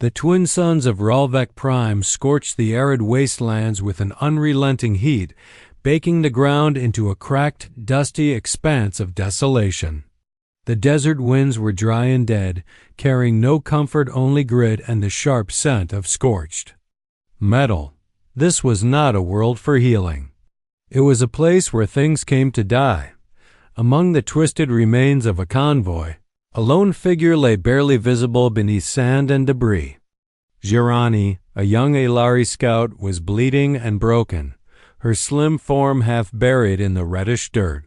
The twin suns of Ralvec Prime scorched the arid wastelands with an unrelenting heat, baking the ground into a cracked, dusty expanse of desolation. The desert winds were dry and dead, carrying no comfort, only grit and the sharp scent of scorched metal. This was not a world for healing. It was a place where things came to die. Among the twisted remains of a convoy, a lone figure lay barely visible beneath sand and debris. Girani, a young Alari scout, was bleeding and broken, her slim form half buried in the reddish dirt.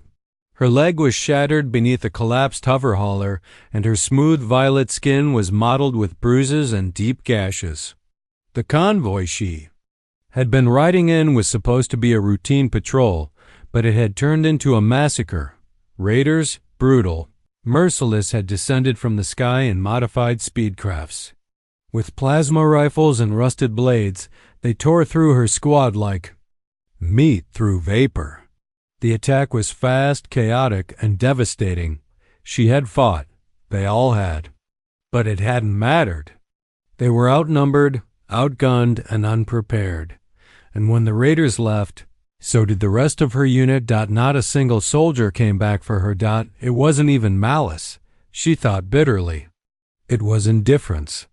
Her leg was shattered beneath a collapsed hoverhauler, and her smooth violet skin was mottled with bruises and deep gashes. The convoy she had been riding in was supposed to be a routine patrol, but it had turned into a massacre. Raiders, brutal, merciless, had descended from the sky in modified speedcrafts. With plasma rifles and rusted blades, they tore through her squad like meat through vapor. The attack was fast, chaotic, and devastating. She had fought. They all had. But it hadn't mattered. They were outnumbered, outgunned, and unprepared. And when the raiders left, so did the rest of her unit. Not a single soldier came back for her. It wasn't even malice, she thought bitterly. It was indifference.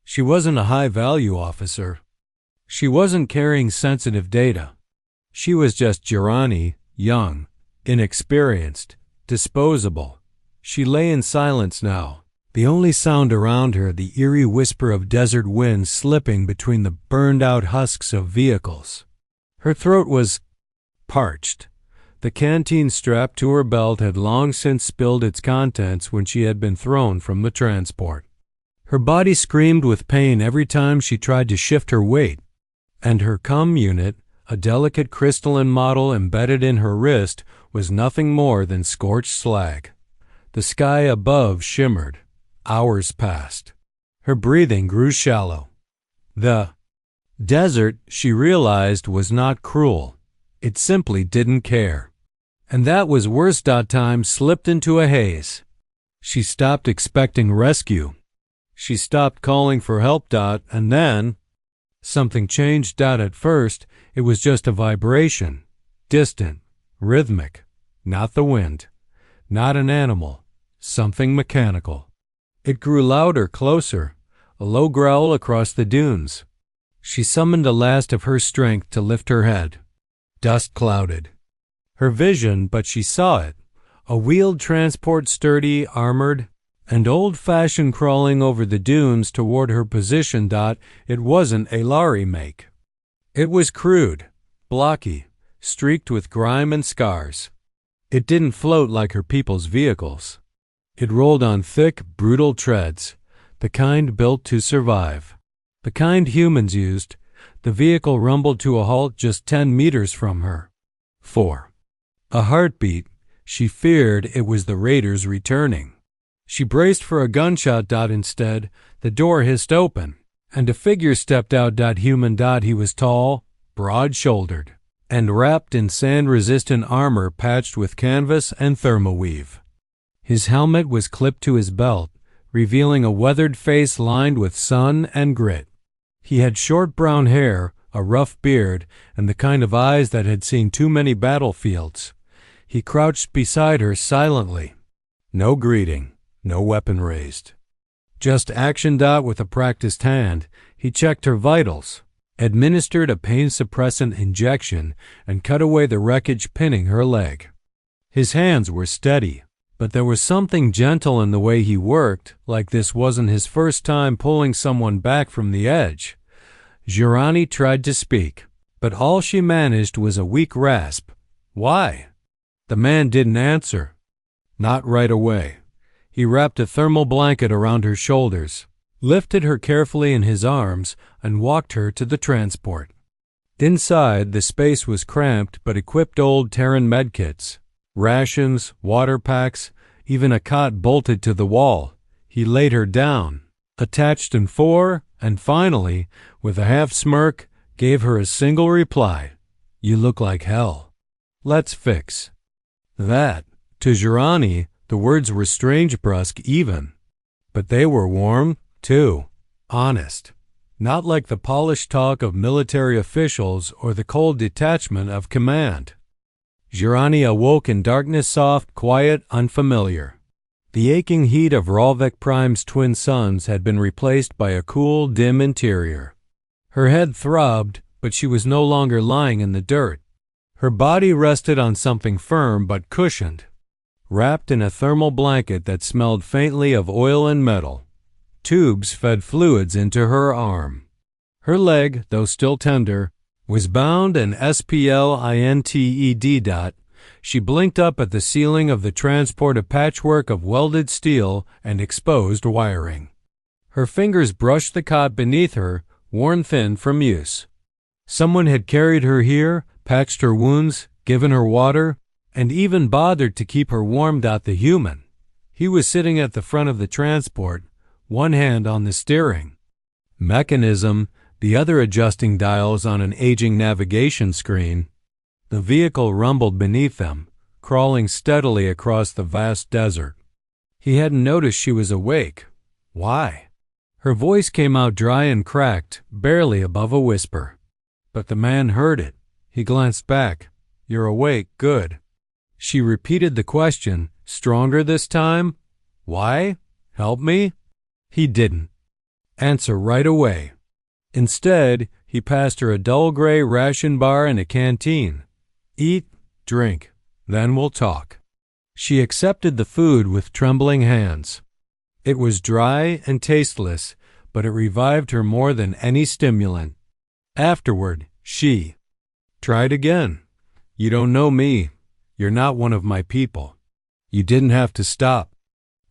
She wasn't a high-value officer. She wasn't carrying sensitive data. She was just Girani, young, inexperienced, disposable. She lay in silence now, the only sound around her the eerie whisper of desert winds slipping between the burned-out husks of vehicles. Her throat was parched. The canteen strapped to her belt had long since spilled its contents when she had been thrown from the transport. Her body screamed with pain every time she tried to shift her weight, and her comm unit, a delicate crystalline model embedded in her wrist, was nothing more than scorched slag. The sky above shimmered. Hours passed. Her breathing grew shallow. The desert, she realized, was not cruel. It simply didn't care. And that was worse. Time slipped into a haze. She stopped expecting rescue. She stopped calling for help. And then something changed. At first, it was just a vibration, distant, rhythmic, not the wind, not an animal, something mechanical. It grew louder, closer, a low growl across the dunes. She summoned a last of her strength to lift her head. Dust clouded her vision, but she saw it, a wheeled transport, sturdy, armored, and old-fashioned, crawling over the dunes toward her position. It wasn't a Lari make. It was crude, blocky, streaked with grime and scars. It didn't float like her people's vehicles. It rolled on thick, brutal treads, the kind built to survive, the kind humans used. The vehicle rumbled to a halt just 10 meters from her. 4. A heartbeat. She feared it was the raiders returning. She braced for a gunshot. Instead, the door hissed open, and a figure stepped out. Human. He was tall, broad-shouldered, and wrapped in sand-resistant armor patched with canvas and thermoweave. His helmet was clipped to his belt, revealing a weathered face lined with sun and grit. He had short brown hair, a rough beard, and the kind of eyes that had seen too many battlefields. He crouched beside her silently. No greeting, no weapon raised. Just action. With a practiced hand, he checked her vitals, administered a pain-suppressant injection, and cut away the wreckage pinning her leg. His hands were steady, but there was something gentle in the way he worked, like this wasn't his first time pulling someone back from the edge. Girani tried to speak, but all she managed was a weak rasp. Why? The man didn't answer. Not right away. He wrapped a thermal blanket around her shoulders, lifted her carefully in his arms, and walked her to the transport. Inside, the space was cramped but equipped. Old Terran medkits, rations, water packs, even a cot bolted to the wall. He laid her down, attached in 4, and finally, with a half smirk, gave her a single reply. You look like hell. Let's fix that. To Girani, the words were strange, brusque, even. But they were warm, too. honest, not like the polished talk of military officials or the cold detachment of command. Jirani awoke in darkness soft, quiet, unfamiliar. The aching heat of Ralvek Prime's twin suns had been replaced by a cool, dim interior. Her head throbbed, but she was no longer lying in the dirt. Her body rested on something firm but cushioned, wrapped in a thermal blanket that smelled faintly of oil and metal. Tubes fed fluids into her arm. Her leg, though still tender, was bound and splinted. She blinked up at the ceiling of the transport, a patchwork of welded steel and exposed wiring. Her fingers brushed the cot beneath her, worn thin from use. Someone had carried her here, patched her wounds, given her water, and even bothered to keep her warm. The human. He was sitting at the front of the transport, one hand on the steering mechanism, the other adjusting dials on an aging navigation screen. The vehicle rumbled beneath them, crawling steadily across the vast desert. He hadn't noticed she was awake. Why? Her voice came out dry and cracked, barely above a whisper. But the man heard it. He glanced back. "You're awake, good." She repeated the question, stronger this time. "Why? Help me?" He didn't answer right away. Instead, he passed her a dull gray ration bar and a canteen. "Eat, drink, then we'll talk." She accepted the food with trembling hands. It was dry and tasteless, but it revived her more than any stimulant. Afterward, she tried again. "You don't know me. You're not one of my people. You didn't have to stop."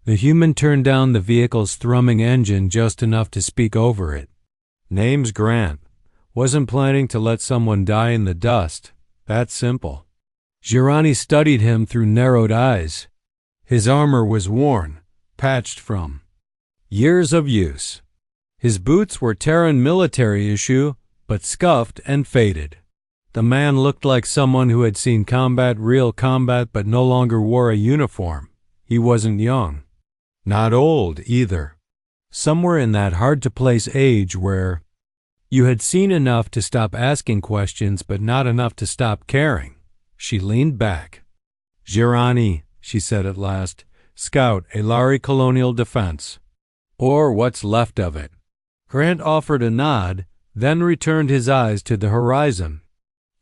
The human turned down the vehicle's thrumming engine just enough to speak over it. "Name's Grant. Wasn't planning to let someone die in the dust. That's simple." Jirani studied him through narrowed eyes. His armor was worn, patched from years of use. His boots were Terran military issue, but scuffed and faded. The man looked like someone who had seen combat, real combat, but no longer wore a uniform. He wasn't young. Not old, either. Somewhere in that hard-to-place age where you had seen enough to stop asking questions, but not enough to stop caring. She leaned back. "Jirani," she said at last, "Scout, Alari Colonial Defense. Or what's left of it." Grant offered a nod, then returned his eyes to the horizon.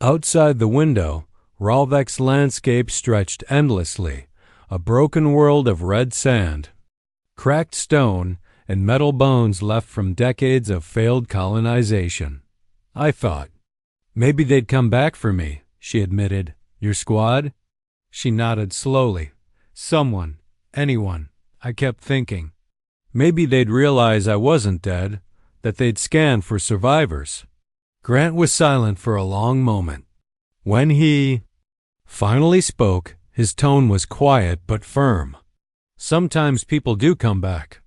Outside the window, Ralvek's landscape stretched endlessly, a broken world of red sand, cracked stone, and metal bones left from decades of failed colonization. "I thought maybe they'd come back for me," she admitted. "Your squad?" She nodded slowly. "Someone, anyone. I kept thinking. Maybe they'd realize I wasn't dead, that they'd scan for survivors." Grant was silent for a long moment. When he finally spoke, his tone was quiet but firm. "Sometimes people do come back.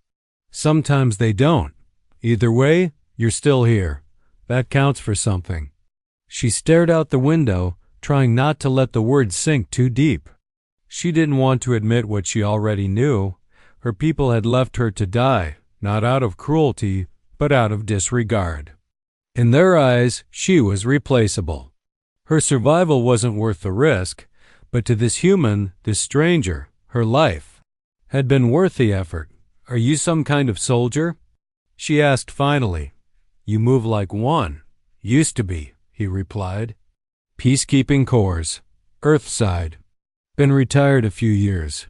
Sometimes they don't. Either way, you're still here. That counts for something." She stared out the window, trying not to let the words sink too deep. She didn't want to admit what she already knew. Her people had left her to die, not out of cruelty, but out of disregard. In their eyes, she was replaceable. Her survival wasn't worth the risk, but to this human, this stranger, her life had been worth the effort. "Are you some kind of soldier?" she asked finally. "You move like one." "Used to be," he replied. "Peacekeeping Corps, Earthside. Been retired a few years.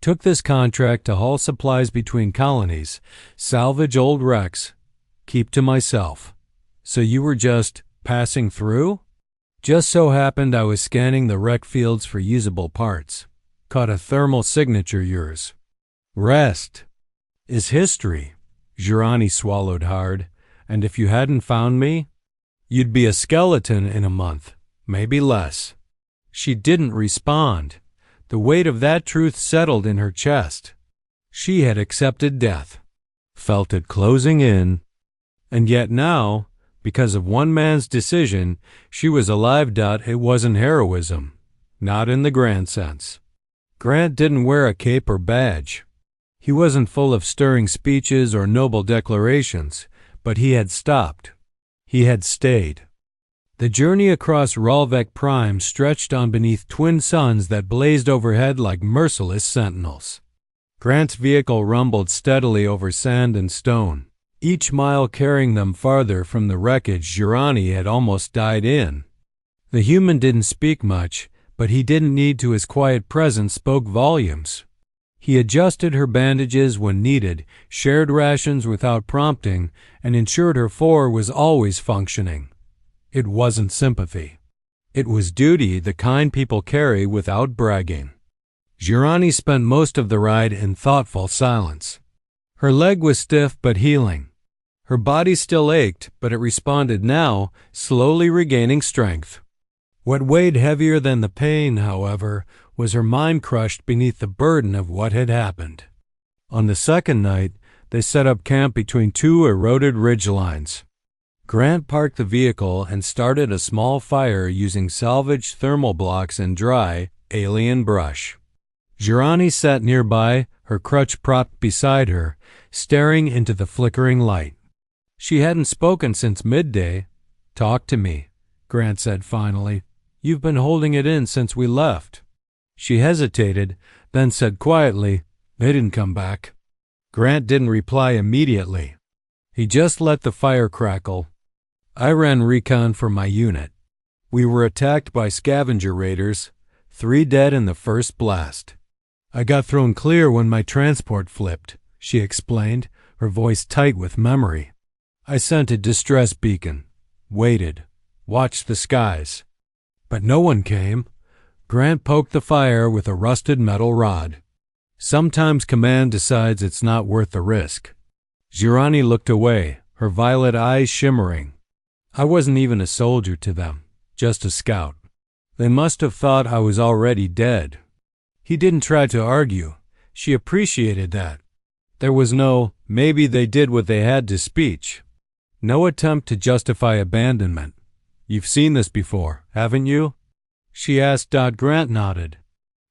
Took this contract to haul supplies between colonies, salvage old wrecks, keep to myself." "So you were just passing through?" "Just so happened I was scanning the wreck fields for usable parts. Caught a thermal signature yours." "Rest is history." Jirani swallowed hard. "And if you hadn't found me, you'd be a skeleton in a month, maybe less." She didn't respond. The weight of that truth settled in her chest. She had accepted death, felt it closing in, and yet now, because of one man's decision, she was alive. It wasn't heroism, not in the grand sense. Grant didn't wear a cape or badge. He wasn't full of stirring speeches or noble declarations. but he had stopped. He had stayed. The journey across Ralvec Prime stretched on beneath twin suns that blazed overhead like merciless sentinels. Grant's vehicle rumbled steadily over sand and stone, each mile carrying them farther from the wreckage Jirani had almost died in. The human didn't speak much, but he didn't need to. His quiet presence spoke volumes. He adjusted her bandages when needed, shared rations without prompting, and ensured her floor was always functioning. It wasn't sympathy. It was duty, the kind people carry without bragging. Jirani spent most of the ride in thoughtful silence. Her leg was stiff but healing. Her body still ached, but it responded now, slowly regaining strength. What weighed heavier than the pain, however, was her mind crushed beneath the burden of what had happened. On the second night, they set up camp between two eroded ridgelines. Grant parked the vehicle and started a small fire using salvaged thermal blocks and dry, alien brush. Jirani sat nearby, her crutch propped beside her, staring into the flickering light. She hadn't spoken since midday. "Talk to me," Grant said finally. "You've been holding it in since we left." She hesitated, then said quietly, "They didn't come back." Grant didn't reply immediately. He just let the fire crackle. "I ran recon for my unit. We were attacked by scavenger raiders, 3 dead in the first blast. I got thrown clear when my transport flipped," she explained, her voice tight with memory. "I sent a distress beacon, waited, watched the skies. But no one came." Grant poked the fire with a rusted metal rod. "Sometimes command decides it's not worth the risk." Jirani looked away, her violet eyes shimmering. "I wasn't even a soldier to them, just a scout. They must have thought I was already dead." He didn't try to argue. She appreciated that. There was no, "maybe they did what they had to" speech. No attempt to justify abandonment. "You've seen this before, haven't you?" she asked. Grant nodded.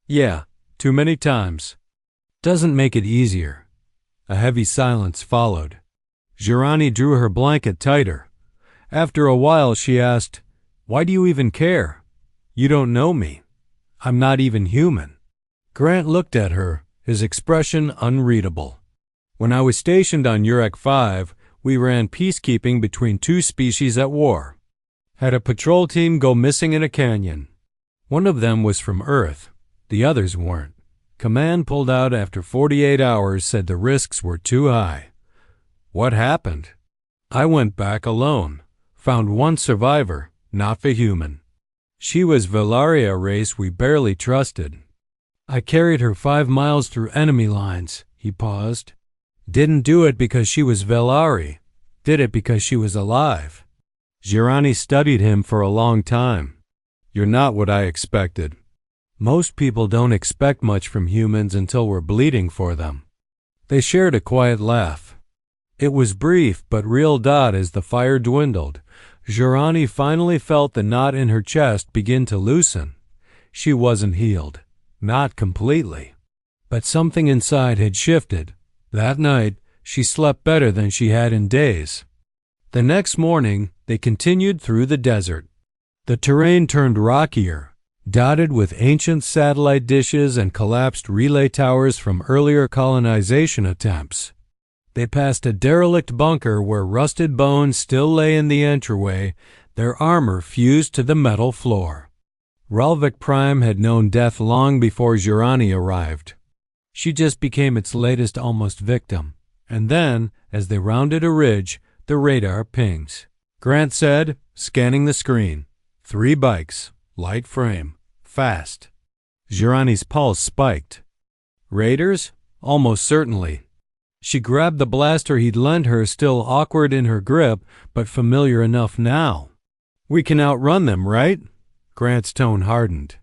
"Yeah, too many times." "Doesn't make it easier." A heavy silence followed. Jirani drew her blanket tighter. After a while she asked, "Why do you even care? You don't know me. I'm not even human." Grant looked at her, his expression unreadable. "When I was stationed on Urek 5, we ran peacekeeping between 2 species at war. Had a patrol team go missing in a canyon. One of them was from Earth. The others weren't. Command pulled out after 48 hours, said the risks were too high." "What happened?" "I went back alone. Found 1 survivor, not the human. She was Velaria race we barely trusted. I carried her 5 miles through enemy lines." He paused. "Didn't do it because she was Velari. Did it because she was alive." Jirani studied him for a long time. "You're not what I expected." "Most people don't expect much from humans until we're bleeding for them." They shared a quiet laugh. It was brief but real. As the fire dwindled, Jirani finally felt the knot in her chest begin to loosen. She wasn't healed. Not completely. But something inside had shifted. That night, she slept better than she had in days. The next morning, they continued through the desert. The terrain turned rockier, dotted with ancient satellite dishes and collapsed relay towers from earlier colonization attempts. They passed a derelict bunker where rusted bones still lay in the entryway, their armor fused to the metal floor. Ralvec Prime had known death long before Jirani arrived. She just became its latest almost victim. And then, as they rounded a ridge, the radar pings. Grant said, scanning the screen, 3 bikes, light frame, fast. Jirani's pulse spiked. Raiders? Almost certainly. She grabbed the blaster he'd lent her, still awkward in her grip, but familiar enough now. "We can outrun them, right?" Grant's tone hardened.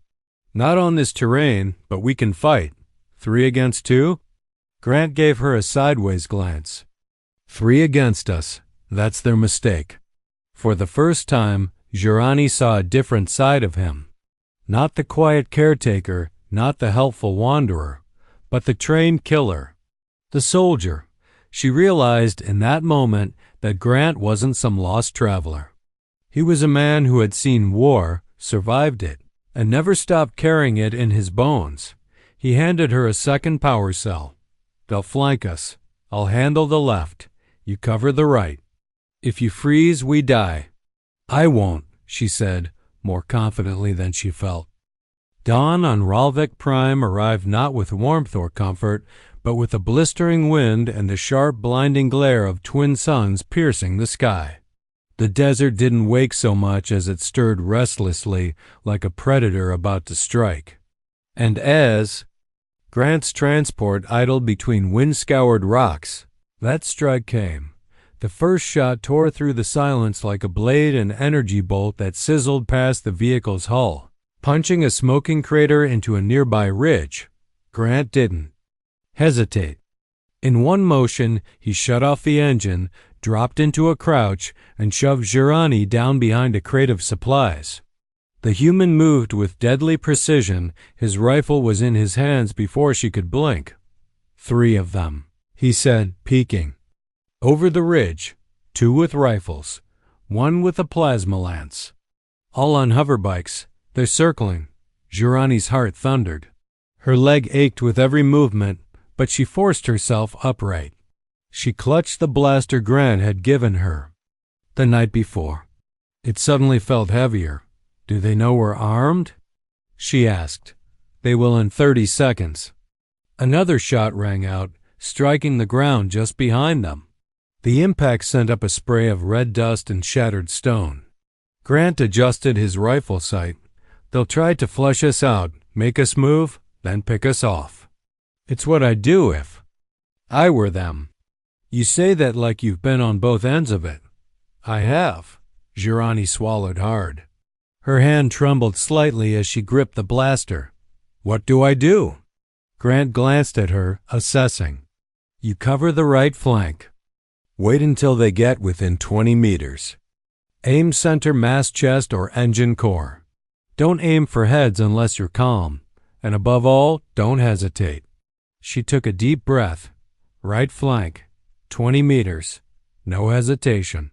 "Not on this terrain, but we can fight. 3 against 2? Grant gave her a sideways glance. 3 against us. That's their mistake. For the first time, Jirani saw a different side of him. Not the quiet caretaker, not the helpful wanderer, but the trained killer. The soldier. She realized in that moment that Grant wasn't some lost traveler. He was a man who had seen war, survived it, and never stopped carrying it in his bones. He handed her a second power cell. "They'll flank us. I'll handle the left. You cover the right. If you freeze, we die." "I won't," she said, more confidently than she felt. Dawn on Ralvik Prime arrived not with warmth or comfort, but with a blistering wind and the sharp, blinding glare of twin suns piercing the sky. The desert didn't wake so much as it stirred restlessly like a predator about to strike. And as Grant's transport idled between wind-scoured rocks, that strike came. The first shot tore through the silence like a blade and energy bolt that sizzled past the vehicle's hull, punching a smoking crater into a nearby ridge. Grant didn't hesitate. In one motion, he shut off the engine, dropped into a crouch, and shoved Girani down behind a crate of supplies. The human moved with deadly precision. His rifle was in his hands before she could blink. "3 of them," he said, peeking. "Over the ridge, 2 with rifles, 1 with a plasma lance. All on hoverbikes. They're circling." Girani's heart thundered. Her leg ached with every movement, but she forced herself upright. She clutched the blaster Grant had given her the night before. It suddenly felt heavier. "Do they know we're armed?" she asked. "They will in 30 seconds. Another shot rang out, striking the ground just behind them. The impact sent up a spray of red dust and shattered stone. Grant adjusted his rifle sight. "They'll try to flush us out, make us move, then pick us off. It's what I'd do if I were them." "You say that like you've been on both ends of it." "I have." Girani swallowed hard. Her hand trembled slightly as she gripped the blaster. "What do I do?" Grant glanced at her, assessing. "You cover the right flank. Wait until they get within 20 meters. Aim center mast chest or engine core. Don't aim for heads unless you're calm. And above all, don't hesitate." She took a deep breath. Right flank, 20 meters. No hesitation.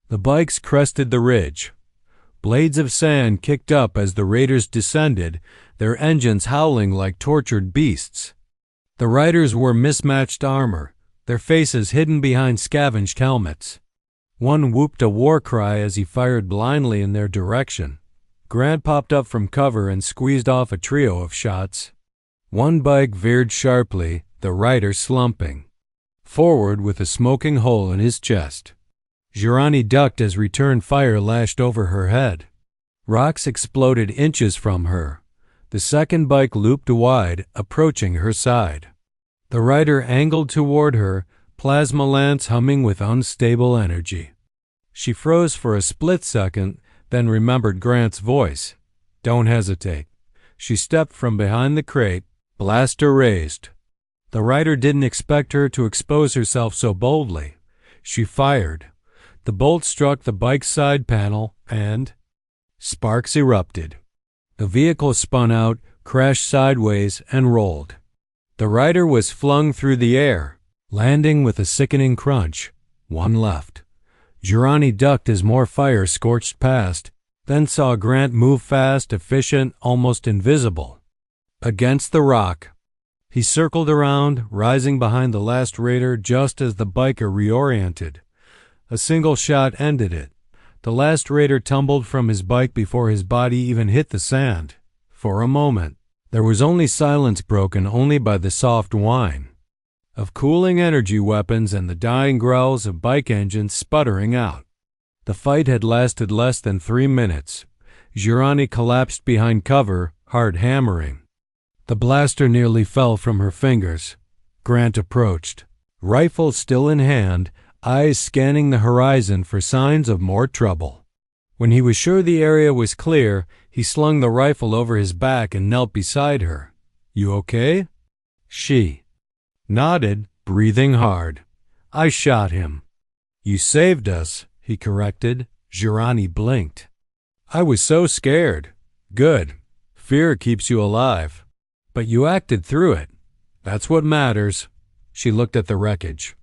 The bikes crested the ridge. Blades of sand kicked up as the raiders descended, their engines howling like tortured beasts. The riders wore mismatched armor, their faces hidden behind scavenged helmets. One whooped a war cry as he fired blindly in their direction. Grant popped up from cover and squeezed off a trio of shots. One bike veered sharply, the rider slumping forward with a smoking hole in his chest. Girani ducked as return fire lashed over her head. Rocks exploded inches from her. The second bike looped wide, approaching her side. The rider angled toward her, plasma lance humming with unstable energy. She froze for a split second, then remembered Grant's voice. "Don't hesitate." She stepped from behind the crate, blaster raised. The rider didn't expect her to expose herself so boldly. She fired. The bolt struck the bike's side panel and sparks erupted. The vehicle spun out, crashed sideways, and rolled. The rider was flung through the air, landing with a sickening crunch. One left. Girani ducked as more fire scorched past, then saw Grant move fast, efficient, almost invisible. Against the rock. He circled around, rising behind the last raider just as the biker reoriented. A single shot ended it. The last raider tumbled from his bike before his body even hit the sand. For a moment, there was only silence, broken only by the soft whine of cooling energy weapons and the dying growls of bike engines sputtering out. The fight had lasted less than 3 minutes. Girani collapsed behind cover, heart hammering. The blaster nearly fell from her fingers. Grant approached, rifle still in hand, eyes scanning the horizon for signs of more trouble. When he was sure the area was clear, he slung the rifle over his back and knelt beside her. "You okay?" She nodded, breathing hard. "I shot him." "You saved us," he corrected. Girani blinked. "I was so scared." "Good. Fear keeps you alive. But you acted through it. That's what matters." She looked at the wreckage.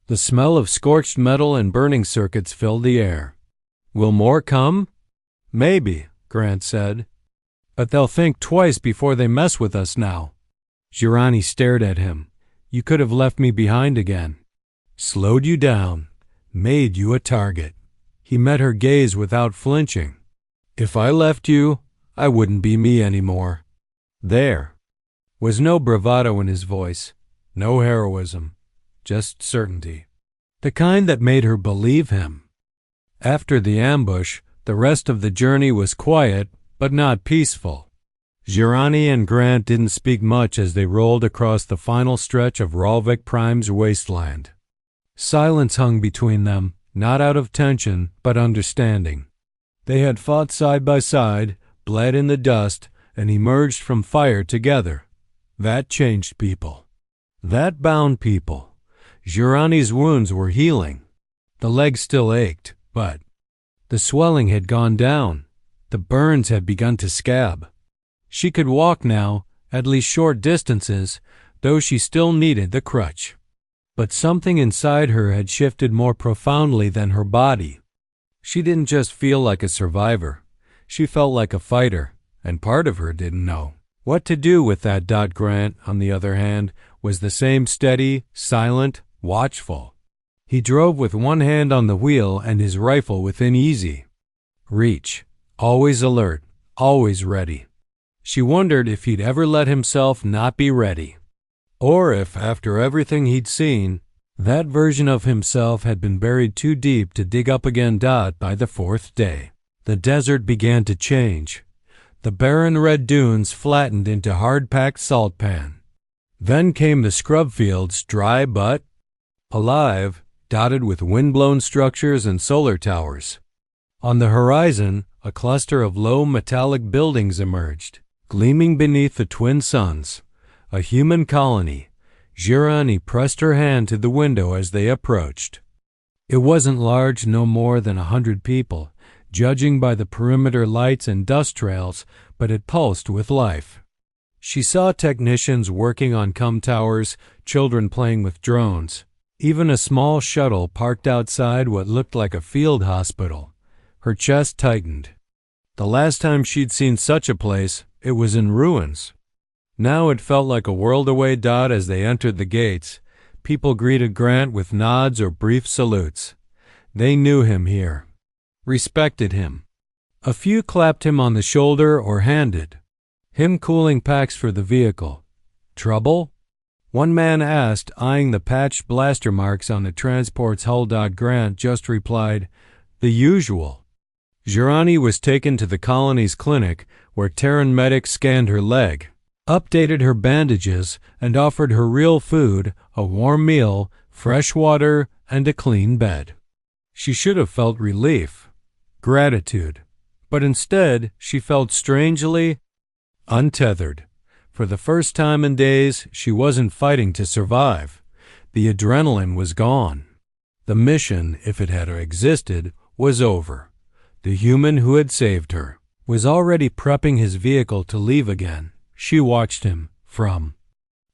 The smell of scorched metal and burning circuits filled the air. Will more come? Maybe, Grant said. But they'll think twice before they mess with us now. Girani stared at him. You could have left me behind again. Slowed you down. Made you a target. He met her gaze without flinching. If I left you, I wouldn't be me anymore. There was no bravado in his voice, no heroism, just certainty. The kind that made her believe him. After the ambush, the rest of the journey was quiet, but not peaceful. Girani and Grant didn't speak much as they rolled across the final stretch of Ralvik Prime's wasteland. Silence hung between them, not out of tension, but understanding. They had fought side by side, bled in the dust, and emerged from fire together. That changed people. That bound people. Girani's wounds were healing. The leg still ached, but the swelling had gone down. The burns had begun to scab. She could walk now, at least short distances, though she still needed the crutch. But something inside her had shifted more profoundly than her body. She didn't just feel like a survivor. She felt like a fighter, and part of her didn't know what to do with that. Grant, on the other hand, was the same steady, silent, watchful. He drove with one hand on the wheel and his rifle within easy reach, always alert, always ready. She wondered if he'd ever let himself not be ready. Or if, after everything he'd seen, that version of himself had been buried too deep to dig up again. By the fourth day, the desert began to change. The barren red dunes flattened into hard-packed salt pan. Then came the scrub fields, dry but alive, dotted with wind-blown structures and solar towers. On the horizon, a cluster of low metallic buildings emerged, gleaming beneath the twin suns. A human colony. Girani pressed her hand to the window as they approached. It wasn't large, no more than 100 people, judging by the perimeter lights and dust trails, but it pulsed with life. She saw technicians working on towers, children playing with drones, even a small shuttle parked outside what looked like a field hospital. Her chest tightened. The last time she'd seen such a place, it was in ruins. Now it felt like a world away. As they entered the gates, people greeted Grant with nods or brief salutes. They knew him here, respected him. A few clapped him on the shoulder or handed him cooling packs for the vehicle. Trouble? One man asked, eyeing the patched blaster marks on the transport's hull. Grant just replied, the usual. Girani was taken to the colony's clinic, where Terran medics scanned her leg, updated her bandages, and offered her real food, a warm meal, fresh water, and a clean bed. She should have felt relief, gratitude, but instead she felt strangely untethered. For the first time in days, she wasn't fighting to survive. The adrenaline was gone. The mission, if it had existed, was over. The human who had saved her was already prepping his vehicle to leave again. She watched him from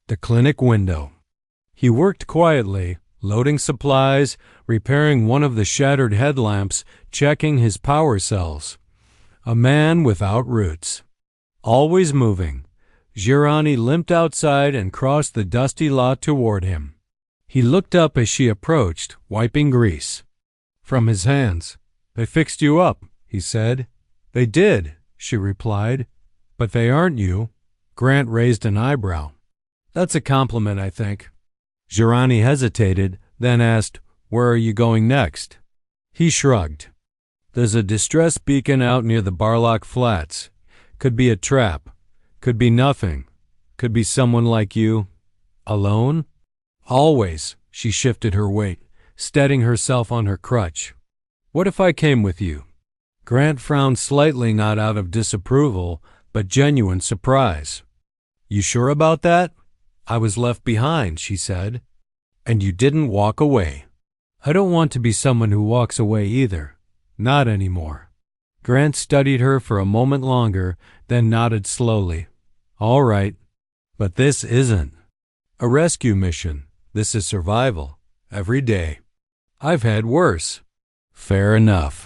the clinic window. He worked quietly, loading supplies, repairing one of the shattered headlamps, checking his power cells. A man without roots. Always moving. Girani limped outside and crossed the dusty lot toward him. He looked up as she approached, wiping grease from his hands. They fixed you up, he said. They did, she replied. But they aren't you. Grant raised an eyebrow. That's a compliment, I think. Girani hesitated, then asked, where are you going next? He shrugged. There's a distress beacon out near the Barlock Flats. Could be a trap. Could be nothing. Could be someone like you. Alone? Always. She shifted her weight, steadying herself on her crutch. What if I came with you? Grant frowned slightly, not out of disapproval, but genuine surprise. You sure about that? I was left behind, she said. And you didn't walk away. I don't want to be someone who walks away either. Not anymore. Grant studied her for a moment longer, then nodded slowly. All right. But this isn't a rescue mission. This is survival. every day. I've had worse. Fair enough.